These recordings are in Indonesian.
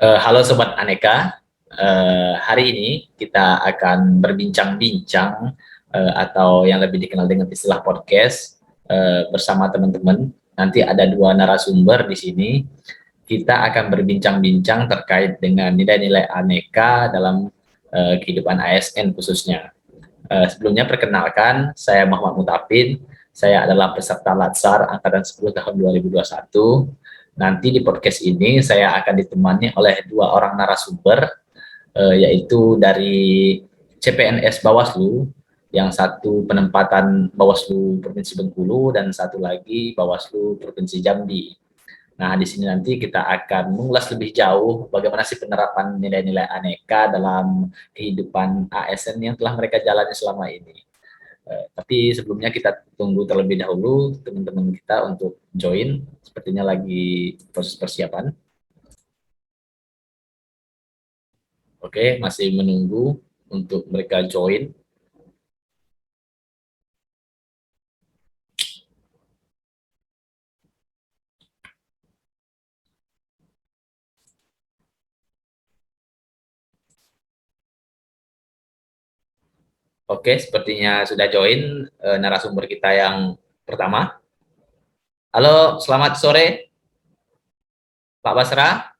Halo Sobat Aneka, hari ini kita akan berbincang-bincang atau yang lebih dikenal dengan istilah podcast bersama teman-teman. Nanti ada dua narasumber di sini. Kita akan berbincang-bincang terkait dengan nilai-nilai aneka dalam kehidupan ASN khususnya. Sebelumnya perkenalkan, saya Muhammad Mutafin. Saya adalah peserta Latsar Angkatan 10 tahun 2021. Nanti di podcast ini saya akan ditemani oleh dua orang narasumber, yaitu dari CPNS Bawaslu, yang satu penempatan Bawaslu Provinsi Bengkulu dan satu lagi Bawaslu Provinsi Jambi. Nah, di sini nanti kita akan mengulas lebih jauh bagaimana sih penerapan nilai-nilai aneka dalam kehidupan ASN yang telah mereka jalani selama ini. Tapi sebelumnya kita tunggu terlebih dahulu teman-teman kita untuk join. Sepertinya lagi proses persiapan. Oke, masih menunggu untuk mereka join. Oke, sepertinya sudah join narasumber kita yang pertama. Halo, selamat sore Pak Basra,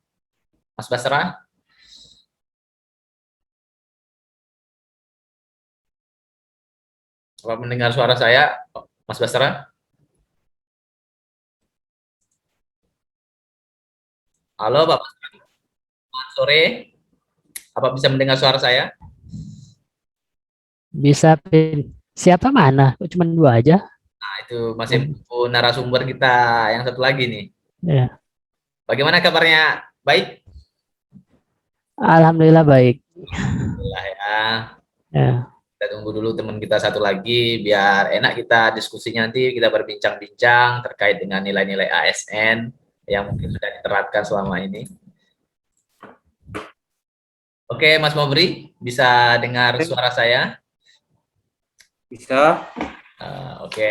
Mas Basra. Apa mendengar suara saya, Mas Basra? Halo, Pak Basra, selamat sore. Apa bisa mendengar suara saya? Bisa, Pin. Siapa mana? Kok cuma dua aja? Nah, itu masih Oh, menunggu narasumber kita yang satu lagi nih. ya. Bagaimana kabarnya? Baik? Alhamdulillah baik. Alhamdulillah ya. Ya. Kita tunggu dulu teman kita satu lagi biar enak kita diskusinya, nanti kita berbincang-bincang terkait dengan nilai-nilai ASN yang mungkin sudah diterapkan selama ini. Oke, Mas Mobri, bisa dengar suara saya? Bisa. Oke.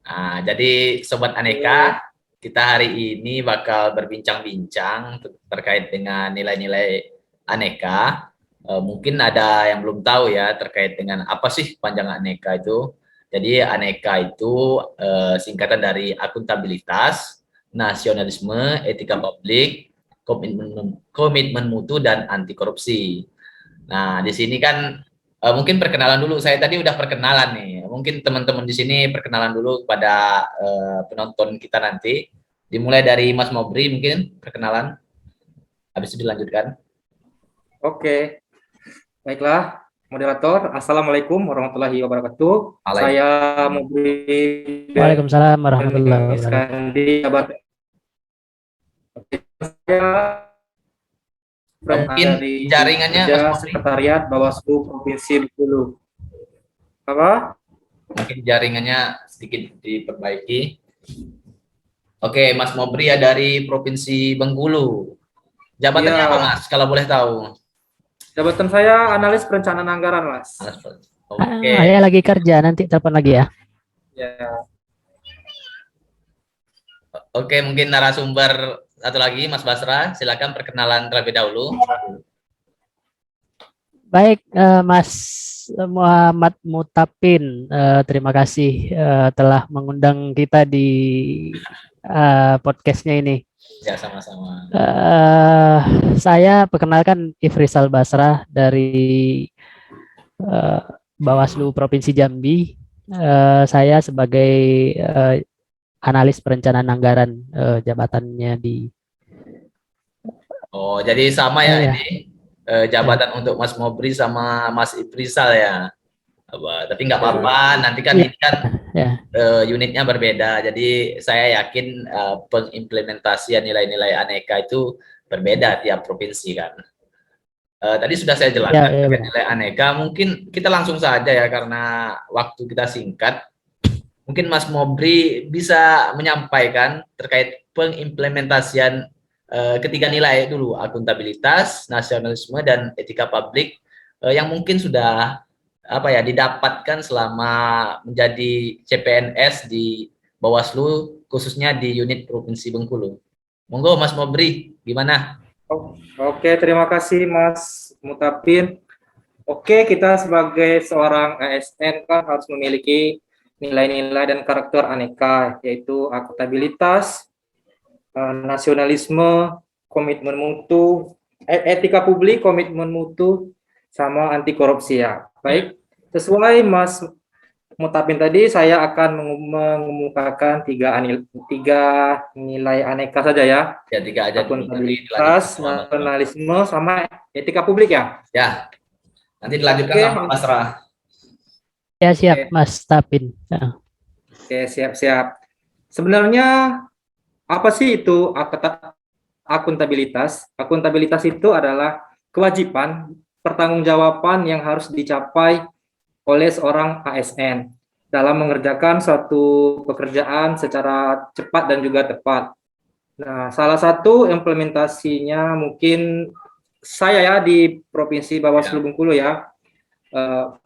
Nah, jadi Sobat Aneka, kita hari ini bakal berbincang-bincang terkait dengan nilai-nilai aneka. Mungkin ada yang belum tahu ya terkait dengan apa sih panjang aneka itu. Jadi aneka itu singkatan dari akuntabilitas, nasionalisme, etika publik, komitmen mutu, dan anti korupsi. Nah, di sini kan mungkin perkenalan dulu. Saya tadi udah perkenalan nih. Mungkin teman-teman di sini perkenalan dulu kepada penonton kita nanti. Dimulai dari Mas Mobri mungkin perkenalan. Habis itu dilanjutkan. Oke. Baiklah, moderator. Assalamualaikum warahmatullahi wabarakatuh. Saya Mubri Waalaikumsalam warahmatullahi wabarakatuh. Iskandi, jabatan saya Mungkin dari jaringannya Mas Mobri. Sekretariat Bawaslu Provinsi Bengkulu. Apa? Mungkin jaringannya sedikit diperbaiki. Oke, Mas Mobri ya dari Provinsi Bengkulu. Jabatannya apa Mas, kalau boleh tahu? Jabatan saya analis perencanaan anggaran, Mas. Oke. Saya lagi kerja, nanti telepon lagi ya. Ya. Oke, mungkin narasumber satu lagi Mas Basra, silakan perkenalan terlebih dahulu. Baik, Mas Muhammad Mutapin, terima kasih telah mengundang kita di podcastnya ini. Ya, sama-sama. Saya perkenalkan Ifrisal Basra dari Bawaslu Provinsi Jambi. Saya sebagai analis perencanaan anggaran, jabatannya di. Oh, jadi sama ya, Ya. ini jabatan untuk Mas Mobri sama Mas Ifrisal ya. Tapi nggak apa-apa, nanti kan Ya. ini kan Ya. Unitnya berbeda. Jadi saya yakin pengimplementasian nilai-nilai aneka itu berbeda tiap provinsi kan. Tadi sudah saya jelaskan Ya, nilai aneka. Mungkin kita langsung saja ya karena waktu kita singkat. Mungkin Mas Mobri bisa menyampaikan terkait pengimplementasian ketiga nilai dulu, akuntabilitas, nasionalisme, dan etika publik yang mungkin sudah didapatkan selama menjadi CPNS di Bawaslu, khususnya di unit Provinsi Bengkulu. Monggo Mas Mobri, gimana? Oke, terima kasih Mas Mutapin. Oke, kita sebagai seorang ASN kan harus memiliki nilai-nilai dan karakter aneka, yaitu akuntabilitas, nasionalisme, komitmen mutu, etika publik, komitmen mutu, sama anti korupsi ya. Baik, sesuai Mas Mutapin tadi, saya akan mengemukakan tiga nilai aneka saja ya. Ya, 3 aja dulu. Akuntabilitas, nasionalisme, sama etika publik ya. Ya, nanti dilanjutkan Oke. sama Mas Ra. Ya siap, Oke. Mas Tapin. Ya. Oke, siap-siap. Sebenarnya apa sih itu akuntabilitas? Akuntabilitas itu adalah kewajiban pertanggungjawaban yang harus dicapai oleh seorang ASN dalam mengerjakan suatu pekerjaan secara cepat dan juga tepat. Nah, salah satu implementasinya mungkin saya ya di Provinsi Bawaslu Bengkulu ya,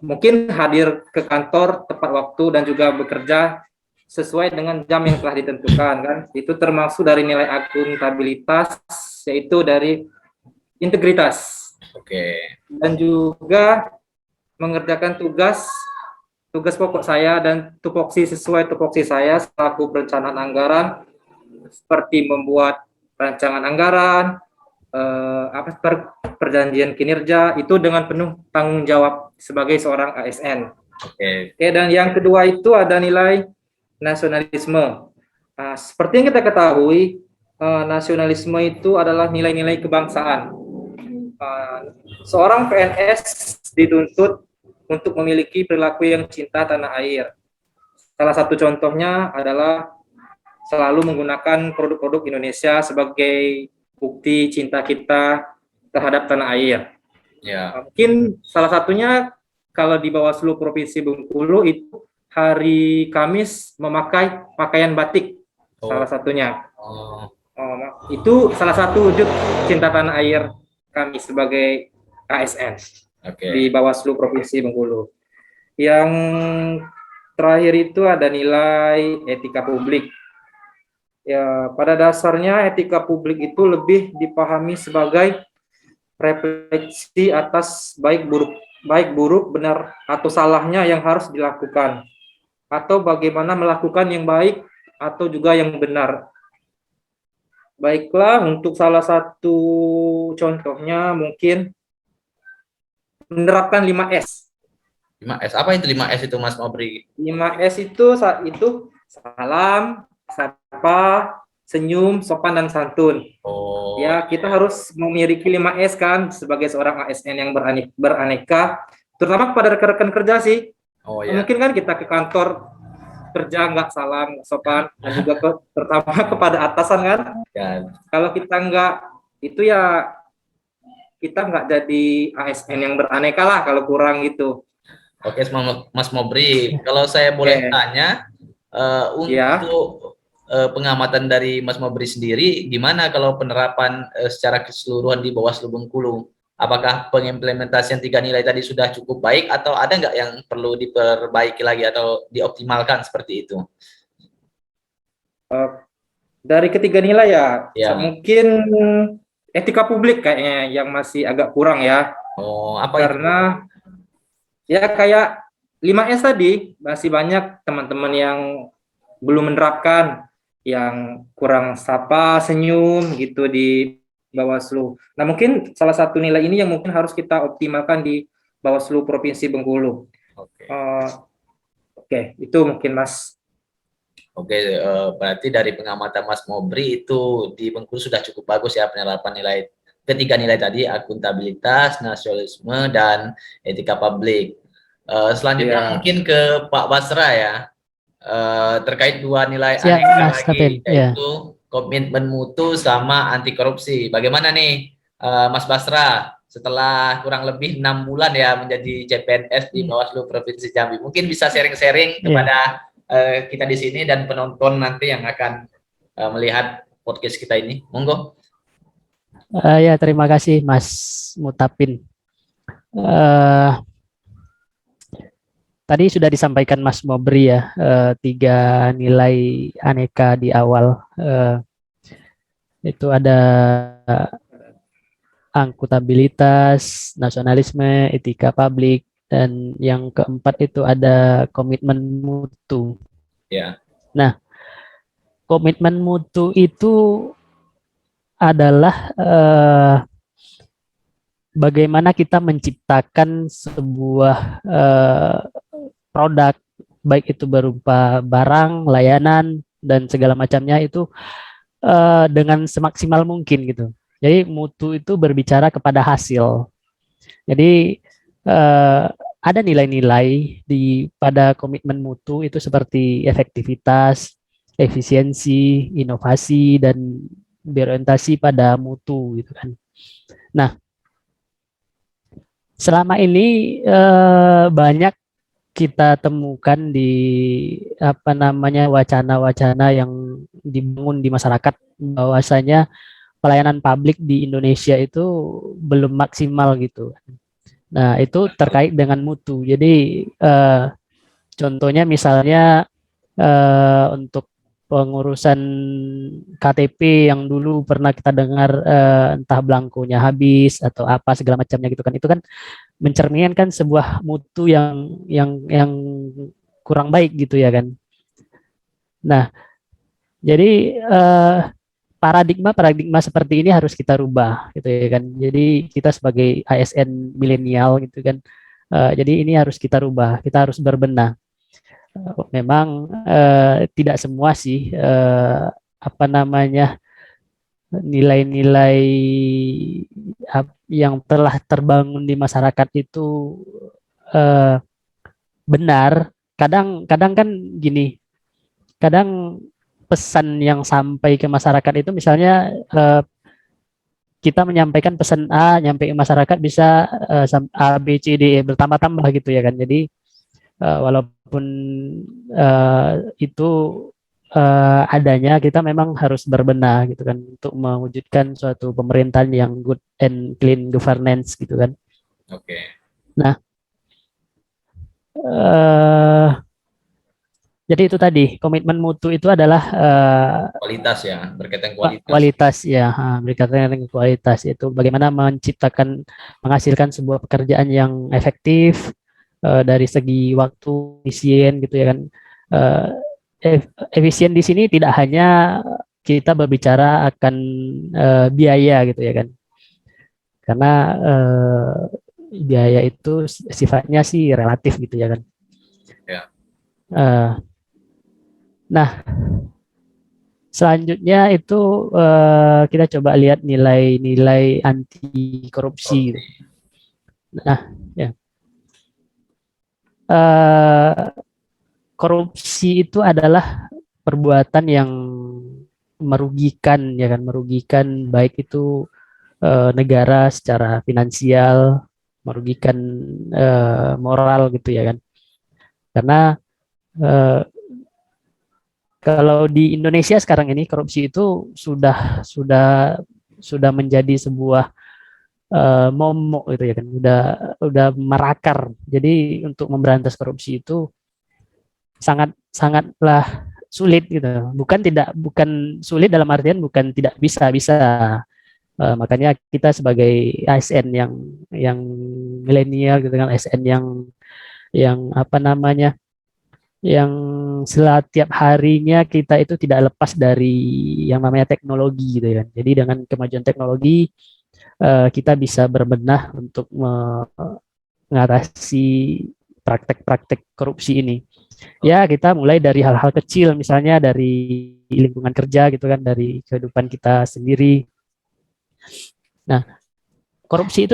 mungkin hadir ke kantor tepat waktu dan juga bekerja sesuai dengan jam yang telah ditentukan kan. Itu termasuk dari nilai akuntabilitas, yaitu dari integritas. Oke. Dan juga mengerjakan tugas pokok saya dan tupoksi sesuai tupoksi saya selaku perencanaan anggaran, seperti membuat rancangan anggaran, perjanjian kinerja, itu dengan penuh tanggung jawab sebagai seorang ASN. Oke. Dan yang kedua itu ada nilai nasionalisme. Seperti yang kita ketahui, nasionalisme itu adalah nilai-nilai kebangsaan. Seorang PNS dituntut untuk memiliki perilaku yang cinta tanah air. Salah satu contohnya adalah selalu menggunakan produk-produk Indonesia sebagai bukti cinta kita terhadap tanah air. Ya. Mungkin salah satunya kalau di Bawaslu Provinsi Bengkulu itu hari Kamis memakai pakaian batik, salah satunya. Itu salah satu wujud cinta tanah air kami sebagai ASN. Di Bawaslu Provinsi Bengkulu. Yang terakhir itu ada nilai etika publik. Ya, pada dasarnya etika publik itu lebih dipahami sebagai refleksi atas baik buruk, benar atau salahnya yang harus dilakukan, atau bagaimana melakukan yang baik atau juga yang benar. Baiklah, untuk salah satu contohnya mungkin menerapkan 5S. 5S, apa itu 5S itu Mas Mobri? 5S itu salam, sapa, senyum, sopan, dan santun. Ya, kita harus memiliki 5S kan sebagai seorang ASN yang beraneka, terutama kepada rekan-rekan kerja sih. Mungkin kan kita ke kantor kerja nggak salam, sopan, dan juga terutama kepada atasan kan. Kalau kita nggak, itu ya kita nggak jadi ASN yang beraneka lah kalau kurang gitu. Oke, Mas Mobri, kalau saya boleh tanya, untuk pengamatan dari Mas Mobri sendiri, gimana kalau penerapan secara keseluruhan di Bawaslu Bengkulu? Apakah pengimplementasian 3 nilai tadi sudah cukup baik atau ada nggak yang perlu diperbaiki lagi atau dioptimalkan seperti itu? Dari ketiga nilai ya. Mungkin etika publik kayaknya yang masih agak kurang ya. Karena itu? Ya kayak 5S tadi, masih banyak teman-teman yang belum menerapkan, yang kurang sapa, senyum gitu di Bawaslu. Nah, mungkin salah satu nilai ini yang mungkin harus kita optimalkan di Bawaslu Provinsi Bengkulu. Oke, itu mungkin Mas. Oke, berarti dari pengamatan Mas Mobri itu di Bengkulu sudah cukup bagus ya penerapan ketiga nilai tadi, akuntabilitas, nasionalisme, dan etika publik. Selanjutnya mungkin ke Pak Basra ya, terkait 2 nilai aneka lagi, yaitu komitmen mutu sama anti korupsi. Bagaimana nih Mas Basra setelah kurang lebih 6 bulan ya menjadi CPNS di Bawaslu Provinsi Jambi? Mungkin bisa sharing-sharing kepada kita di sini dan penonton nanti yang akan melihat podcast kita ini. Monggo. Ya, terima kasih Mas Mutapin. Tadi sudah disampaikan Mas Mobri ya, 3 nilai aneka di awal. Itu ada akuntabilitas, nasionalisme, etika publik, dan yang keempat itu ada komitmen mutu. Ya. Nah, komitmen mutu itu adalah bagaimana kita menciptakan sebuah produk, baik itu berupa barang, layanan, dan segala macamnya itu dengan semaksimal mungkin gitu. Jadi mutu itu berbicara kepada hasil. Jadi ada nilai-nilai pada komitmen mutu itu seperti efektivitas, efisiensi, inovasi, dan berorientasi pada mutu gitu kan. Nah, selama ini banyak kita temukan di wacana-wacana yang dibangun di masyarakat bahwasanya pelayanan publik di Indonesia itu belum maksimal gitu. Nah, itu terkait dengan mutu. Jadi contohnya misalnya untuk pengurusan KTP yang dulu pernah kita dengar entah belangkonya habis atau apa segala macamnya gitu kan, itu kan mencerminkan sebuah mutu yang kurang baik gitu ya kan. Nah, jadi paradigma seperti ini harus kita rubah gitu ya kan. Jadi kita sebagai ASN milenial gitu kan, jadi ini harus kita rubah, kita harus berbenah. Memang tidak semua sih nilai-nilai yang telah terbangun di masyarakat itu benar. Kadang kan gini, kadang pesan yang sampai ke masyarakat itu misalnya kita menyampaikan pesan A, nyampe ke masyarakat bisa A, B, C, D, E bertambah-tambah gitu ya kan. Jadi walaupun itu adanya, kita memang harus berbenah gitu kan untuk mewujudkan suatu pemerintahan yang good and clean governance gitu kan. Oke. Nah, jadi itu tadi komitmen mutu itu adalah Kualitas ya, berkaitan kualitas. Kualitas ya, berkaitan dengan kualitas itu bagaimana menghasilkan sebuah pekerjaan yang efektif dari segi waktu, efisien gitu ya kan. Efisien di sini tidak hanya kita berbicara akan biaya gitu ya kan, karena biaya itu sifatnya sih relatif gitu ya kan. Ya. Nah, selanjutnya itu kita coba lihat nilai-nilai anti korupsi. Nah, ya. Korupsi itu adalah perbuatan yang merugikan ya kan, merugikan baik itu negara secara finansial, merugikan moral gitu ya kan. Karena kalau di Indonesia sekarang ini korupsi itu sudah menjadi sebuah momok gitu ya kan, udah merakar. Jadi untuk memberantas korupsi itu sangatlah sulit gitu. Bukan sulit dalam artian bukan tidak bisa. Makanya kita sebagai ASN yang milenial gitu kan, ASN yang yang setiap harinya kita itu tidak lepas dari yang namanya teknologi gitu kan. Jadi dengan kemajuan teknologi kita bisa berbenah untuk mengatasi praktek-praktek korupsi ini. Ya, kita mulai dari hal-hal kecil, misalnya dari lingkungan kerja gitu kan, dari kehidupan kita sendiri. Nah, korupsi itu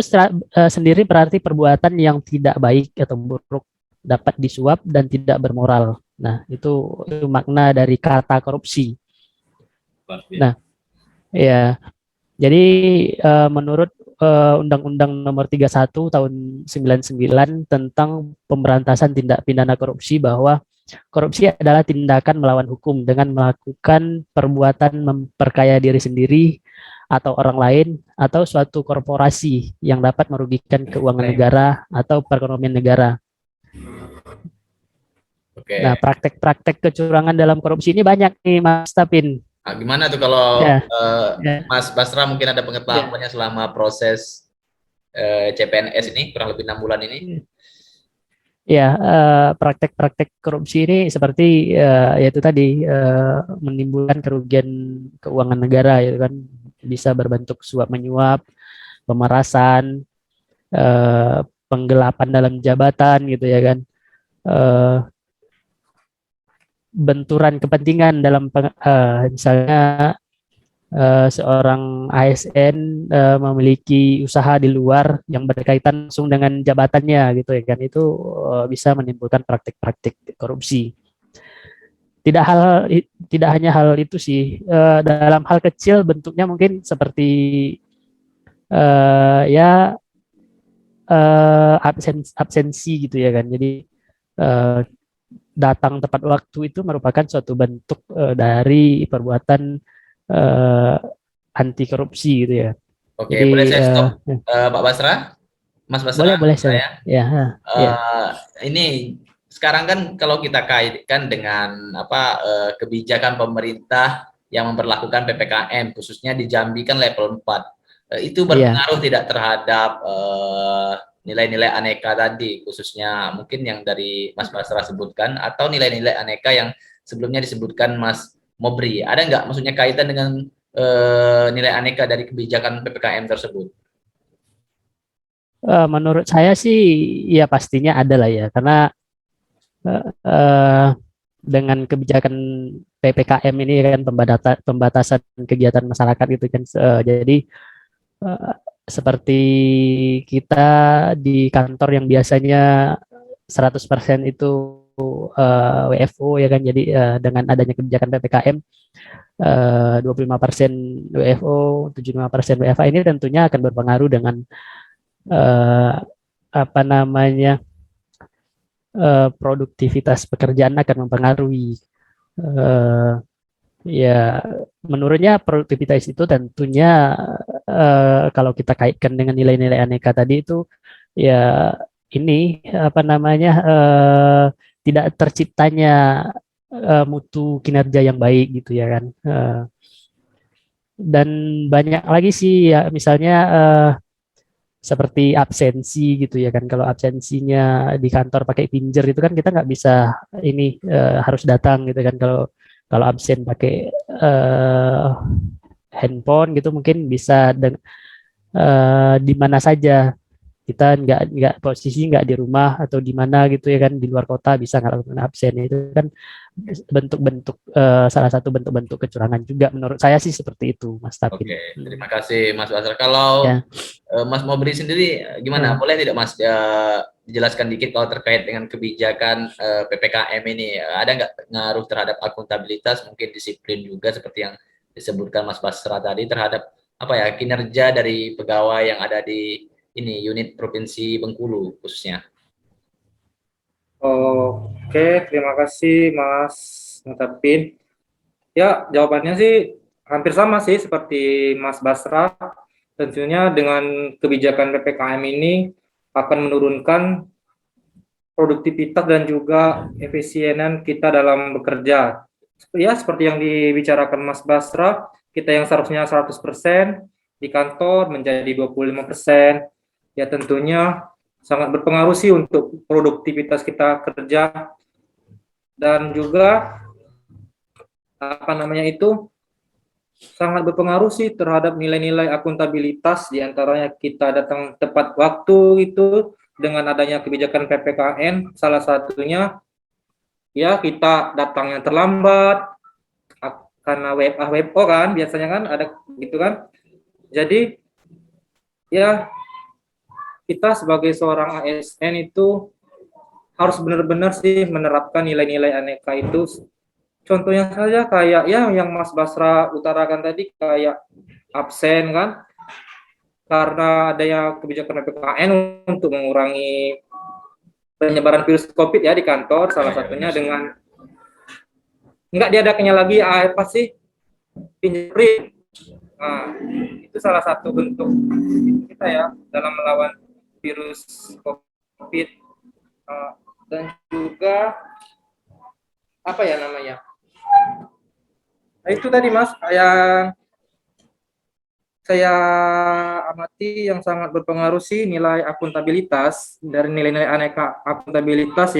sendiri berarti perbuatan yang tidak baik atau buruk, dapat disuap dan tidak bermoral. Nah, itu makna dari kata korupsi. Nah, ya. Jadi menurut Undang-Undang Nomor 31 Tahun 99 tentang pemberantasan tindak pidana korupsi, bahwa korupsi adalah tindakan melawan hukum dengan melakukan perbuatan memperkaya diri sendiri atau orang lain atau suatu korporasi yang dapat merugikan keuangan negara atau perekonomian negara. Oke. Nah, praktek-praktek kecurangan dalam korupsi ini banyak nih, Mas Tapin. Gimana tuh kalau Ya, ya, Mas Basra mungkin ada ya. pengetahuannya selama proses CPNS ini kurang lebih 6 bulan ini? Ya, praktek-praktek korupsi ini seperti yaitu tadi menimbulkan kerugian keuangan negara, itu kan bisa berbentuk suap menyuap, pemerasan, eh, penggelapan dalam jabatan gitu ya kan, eh, benturan kepentingan dalam misalnya seorang ASN memiliki usaha di luar yang berkaitan langsung dengan jabatannya gitu ya kan, itu bisa menimbulkan praktik-praktik korupsi. Tidak tidak hanya hal itu sih, dalam hal kecil bentuknya mungkin seperti ya absensi gitu ya kan. Jadi eh, datang tepat waktu itu merupakan suatu bentuk dari perbuatan eh, anti korupsi gitu ya. Oke, Jadi boleh saya stop, Pak Basra, Mas Basra, boleh boleh saya. saya. Ya, ya. Eh, ini sekarang kan kalau kita kaitkan dengan kebijakan pemerintah yang memperlakukan PPKM khususnya di Jambi kan level 4. Itu Iya. berpengaruh tidak terhadap nilai-nilai aneka tadi, khususnya mungkin yang dari Mas Basra sebutkan atau nilai-nilai aneka yang sebelumnya disebutkan Mas Mobri. Ada nggak maksudnya kaitan dengan nilai aneka dari kebijakan PPKM tersebut? Menurut saya sih ya pastinya ada lah ya, karena eh, dengan kebijakan PPKM ini kan pembatasan kegiatan masyarakat gitu kan. Jadi eh, seperti kita di kantor yang biasanya 100% itu WFO ya kan. Jadi dengan adanya kebijakan PPKM 25% WFO, 75% WFA, ini tentunya akan berpengaruh dengan eh, apa namanya produktivitas pekerjaan akan mempengaruhi. Eh, Ya, menurutnya produktivitas itu tentunya kalau kita kaitkan dengan nilai-nilai aneka tadi itu ya ini apa namanya tidak terciptanya mutu kinerja yang baik gitu ya kan. Dan banyak lagi sih ya, misalnya seperti absensi gitu ya kan. Kalau absensinya di kantor pakai pinjer itu kan kita nggak bisa ini harus datang gitu kan. Kalau kalau absen pakai eh, handphone gitu mungkin bisa di mana saja, kita nggak posisi nggak di rumah atau di mana gitu ya kan, di luar kota bisa nggak lakukan absen. Itu kan bentuk-bentuk salah satu bentuk-bentuk kecurangan juga, menurut saya sih seperti itu Mas Tapin. Oke, terima kasih Mas Basra. Kalau Ya, Mas Mobri sendiri gimana? ya. Boleh tidak Mas dijelaskan dikit kalau terkait dengan kebijakan PPKM ini? Ada nggak pengaruh terhadap akuntabilitas, mungkin disiplin juga seperti yang disebutkan Mas Basra tadi terhadap apa ya kinerja dari pegawai yang ada di ini unit Provinsi Bengkulu khususnya? Oke, terima kasih Mas Mutapin. Ya, jawabannya sih hampir sama sih seperti Mas Basra. Tentunya dengan kebijakan PPKM ini akan menurunkan produktivitas dan juga efisienan kita dalam bekerja. Ya, seperti yang dibicarakan Mas Basra, kita yang seharusnya 100% di kantor menjadi 25%. Ya, tentunya sangat berpengaruh sih untuk produktivitas kita kerja, dan juga apa namanya itu sangat berpengaruh sih terhadap nilai-nilai akuntabilitas, diantaranya kita datang tepat waktu itu dengan adanya kebijakan PPKN, salah satunya ya kita datangnya terlambat karena WFA WFO kan biasanya kan ada gitu kan. Jadi ya kita sebagai seorang ASN itu harus benar-benar sih menerapkan nilai-nilai aneka itu. Contohnya saja kayak ya yang Mas Basra utarakan tadi, kayak absen kan, karena adanya kebijakan PPKN untuk mengurangi penyebaran virus COVID ya di kantor, salah satunya dengan nggak diadakannya lagi apa sih fingerprint. Nah, itu salah satu bentuk kita ya dalam melawan virus COVID. Dan juga apa ya namanya Nah, itu tadi Mas, yang saya amati yang sangat berpengaruh sih nilai akuntabilitas, dari nilai-nilai aneka akuntabilitas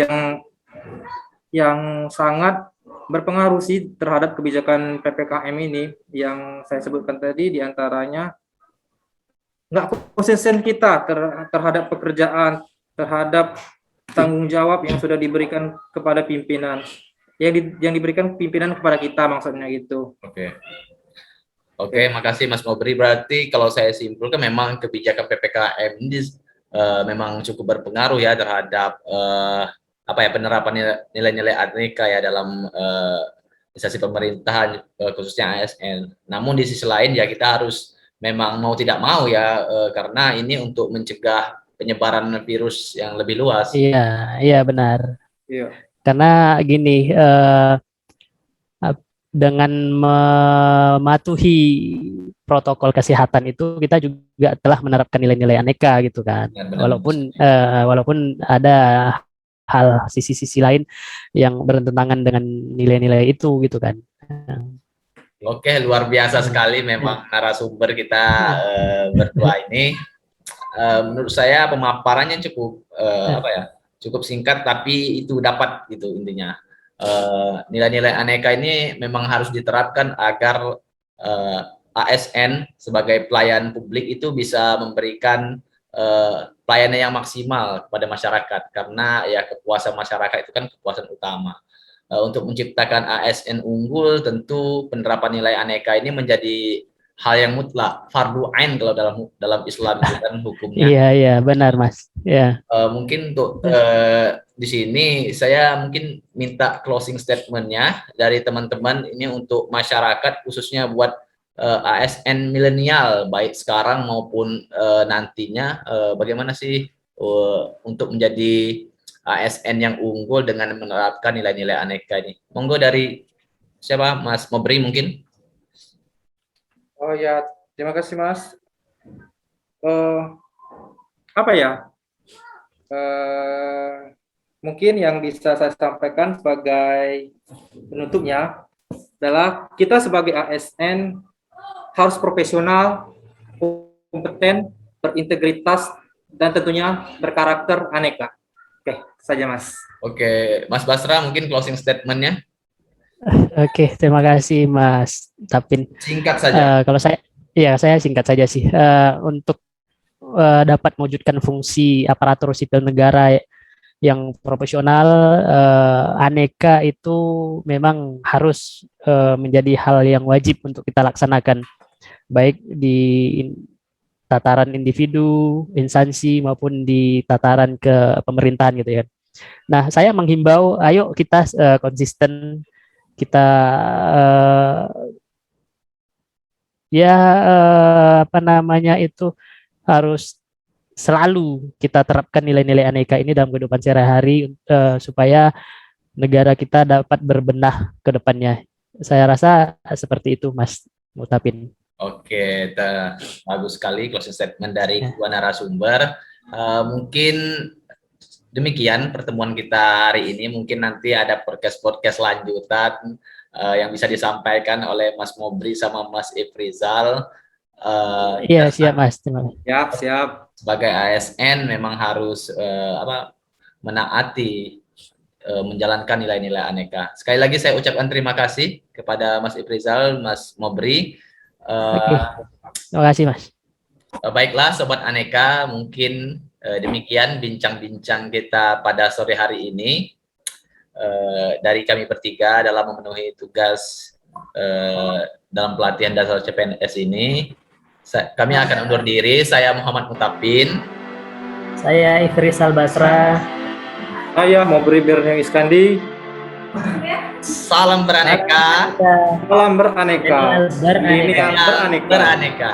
yang sangat berpengaruh sih terhadap kebijakan PPKM ini yang saya sebutkan tadi, diantaranya nggak konsisten kita terhadap pekerjaan, terhadap tanggung jawab yang sudah diberikan kepada pimpinan, yang diberikan pimpinan kepada kita, maksudnya gitu. Oke, makasih Mas Mobri. Berarti kalau saya simpulkan memang kebijakan PPKM ini memang cukup berpengaruh ya terhadap penerapan nilai-nilai aneka ya dalam instansi pemerintahan, khususnya ASN. Namun di sisi lain ya kita harus memang mau tidak mau ya, karena ini untuk mencegah penyebaran virus yang lebih luas. Iya benar. Iya. Karena gini, dengan mematuhi protokol kesehatan itu kita juga telah menerapkan nilai-nilai aneka gitu kan. Ya, Walaupun ada hal sisi-sisi lain yang bertentangan dengan nilai-nilai itu gitu kan. Oke, luar biasa sekali memang narasumber kita berdua ini. Menurut saya pemaparannya cukup cukup singkat, tapi itu dapat gitu intinya. Nilai-nilai aneka ini memang harus diterapkan agar ASN sebagai pelayan publik itu bisa memberikan pelayanan yang maksimal kepada masyarakat, karena ya kepuasan masyarakat itu kan kepuasan utama. Untuk menciptakan ASN unggul, tentu penerapan nilai aneka ini menjadi hal yang mutlak, fardu ain kalau dalam Islam itu kan hukumnya. Iya benar Mas. Ya. Mungkin untuk di sini saya mungkin minta closing statementnya dari teman-teman ini untuk masyarakat, khususnya buat ASN milenial baik sekarang maupun nantinya, bagaimana sih untuk menjadi ASN yang unggul dengan menerapkan nilai-nilai aneka ini. Monggo dari siapa, Mas Mobri mungkin? Oh ya, terima kasih Mas. Mungkin yang bisa saya sampaikan sebagai penutupnya adalah kita sebagai ASN harus profesional, kompeten, berintegritas, dan tentunya berkarakter aneka. Oke, saja Mas. Oke, Mas Basra mungkin closing statementnya. Oke, terima kasih Mas Tapin. Singkat saja. Kalau saya singkat saja sih. Untuk dapat mewujudkan fungsi aparatur sipil negara yang profesional, aneka itu memang harus menjadi hal yang wajib untuk kita laksanakan, baik di tataran individu, instansi maupun di tataran ke pemerintahan gitu ya. Nah, saya menghimbau, ayo kita konsisten, kita harus selalu kita terapkan nilai-nilai aneka ini dalam kehidupan sehari-hari supaya negara kita dapat berbenah ke depannya. Saya rasa seperti itu, Mas Mutapin. Oke, bagus sekali closing statement dari kedua narasumber. Mungkin demikian pertemuan kita hari ini. Mungkin nanti ada podcast lanjutan yang bisa disampaikan oleh Mas Mobri sama Mas Ifrizal. Iya, siap Mas. Siap. Sebagai ASN memang harus menaati, menjalankan nilai-nilai aneka. Sekali lagi saya ucapkan terima kasih kepada Mas Ifrizal, Mas Mobri. Terima kasih Mas. Baiklah Sobat Aneka, mungkin demikian bincang-bincang kita pada sore hari ini dari kami bertiga dalam memenuhi tugas dalam pelatihan dasar CPNS ini. Kami akan undur diri. Saya Muhammad Mutapin. Saya Ifrizal Basra. Saya Mobri Berniang Iskandi. Salam beraneka. Salam beraneka. Beraneka.